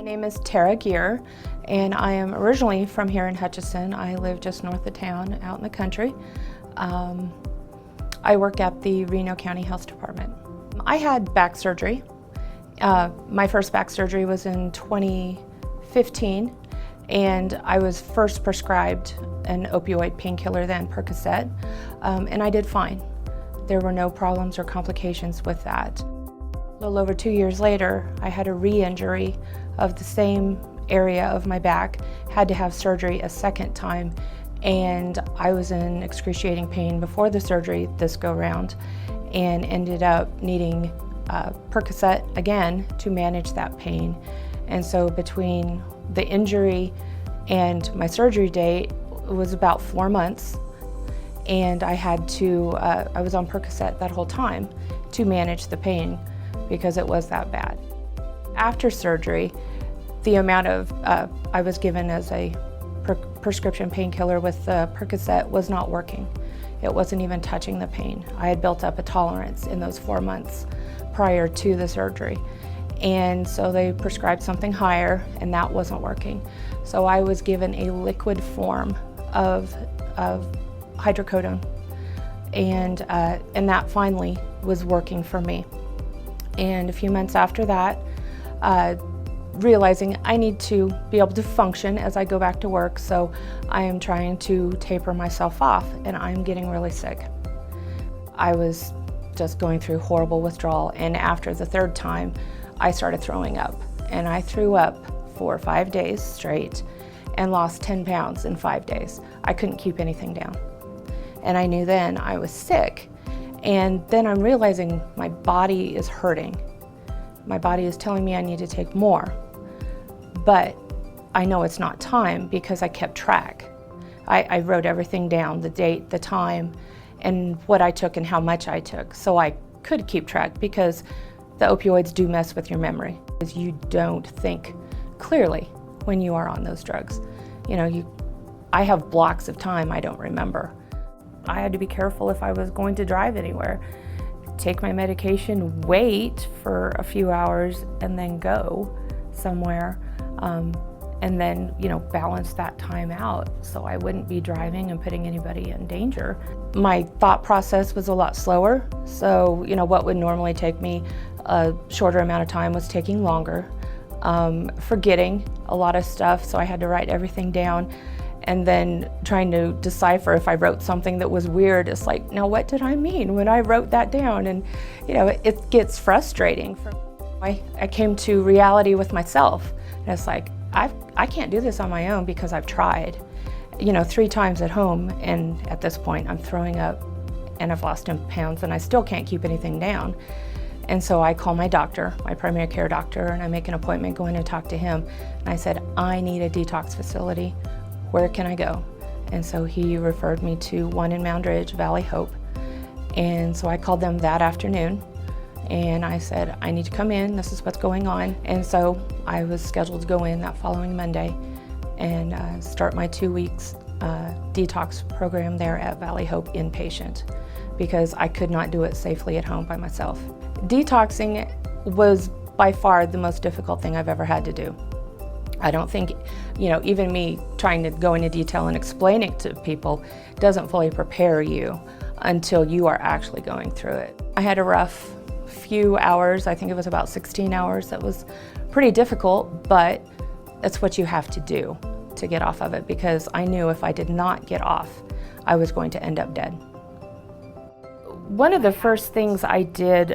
My name is Ghere, and I am originally from here in Hutchinson. I live just north of town, out in the country. I work at the Reno County Health Department. I had back surgery. My first back surgery was in 2015, and I was first prescribed an opioid painkiller then, Percocet, and I did fine. There were no problems or complications with that. A little over 2 years later, I had a re-injury of the same area of my back, had to have surgery a second time, and I was in excruciating pain before the surgery this go round, and ended up needing Percocet again to manage that pain. And so between the injury and my surgery date, it was about 4 months, and I was on Percocet that whole time to manage the pain because it was that bad. After surgery, the amount of I was given as a prescription painkiller with the Percocet was not working. It wasn't even touching the pain. I had built up a tolerance in those 4 months prior to the surgery. And so they prescribed something higher, and that wasn't working. So I was given a liquid form of hydrocodone, and that finally was working for me. And a few months after that, realizing I need to be able to function as I go back to work, so I am trying to taper myself off, and I'm getting really sick. I was just going through horrible withdrawal, and after the third time, I started throwing up. And I threw up for 5 days straight and lost 10 pounds in 5 days. I couldn't keep anything down. And I knew then I was sick. And then I'm realizing my body is hurting. My body is telling me I need to take more. But I know it's not time because I kept track. I wrote everything down, the date, the time, and what I took and how much I took. So I could keep track because the opioids do mess with your memory. You don't think clearly when you are on those drugs. I have blocks of time I don't remember. I had to be careful if I was going to drive anywhere. Take my medication, wait for a few hours, and then go somewhere. And then, balance that time out so I wouldn't be driving and putting anybody in danger. My thought process was a lot slower. So, what would normally take me a shorter amount of time was taking longer. Forgetting a lot of stuff, so I had to write everything down. And then trying to decipher if I wrote something that was weird, it's like, now what did I mean when I wrote that down? And it gets frustrating. I came to reality with myself, and it's like, I can't do this on my own because I've tried, 3 times at home, and at this point I'm throwing up and I've lost 10 pounds and I still can't keep anything down. And so I call my doctor, my primary care doctor, and I make an appointment, go in and talk to him. And I said, I need a detox facility. Where can I go? And so he referred me to one in Mound Ridge, Valley Hope. And so I called them that afternoon, and I said, I need to come in, this is what's going on. And so I was scheduled to go in that following Monday and start my 2 weeks detox program there at Valley Hope inpatient, because I could not do it safely at home by myself. Detoxing was by far the most difficult thing I've ever had to do. I don't think, even me trying to go into detail and explain it to people doesn't fully prepare you until you are actually going through it. I had a rough few hours, I think it was about 16 hours, that was pretty difficult, but it's what you have to do to get off of it, because I knew if I did not get off, I was going to end up dead. One of the first things I did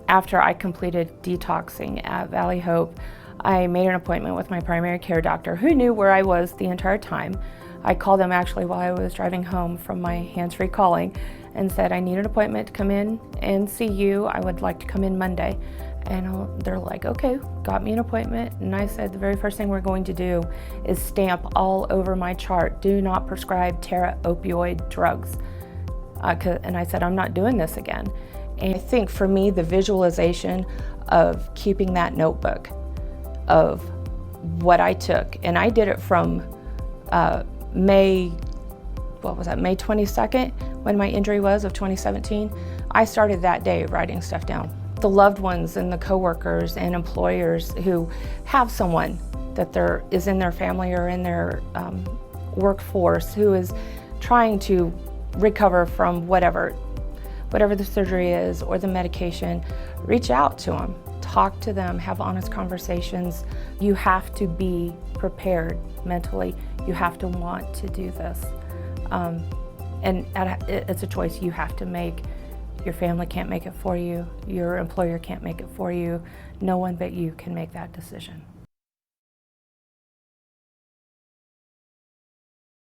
after I completed detoxing at Valley Hope, I made an appointment with my primary care doctor, who knew where I was the entire time. I called them actually while I was driving home from my hands-free calling and said, I need an appointment to come in and see you. I would like to come in Monday. And they're like, okay, got me an appointment. And I said, the very first thing we're going to do is stamp all over my chart, do not prescribe opioid drugs. And I said, I'm not doing this again. And I think for me, the visualization of keeping that notebook of what I took, and I did it from May 22nd, when my injury was, of 2017. I started that day writing stuff down. the loved ones and the coworkers and employers who have someone that is in their family or in their workforce who is trying to recover from whatever the surgery is or the medication, reach out to them, talk to them, have honest conversations. You have to be prepared mentally. You have to want to do this. And it's a choice you have to make. Your family can't make it for you. Your employer can't make it for you. No one but you can make that decision.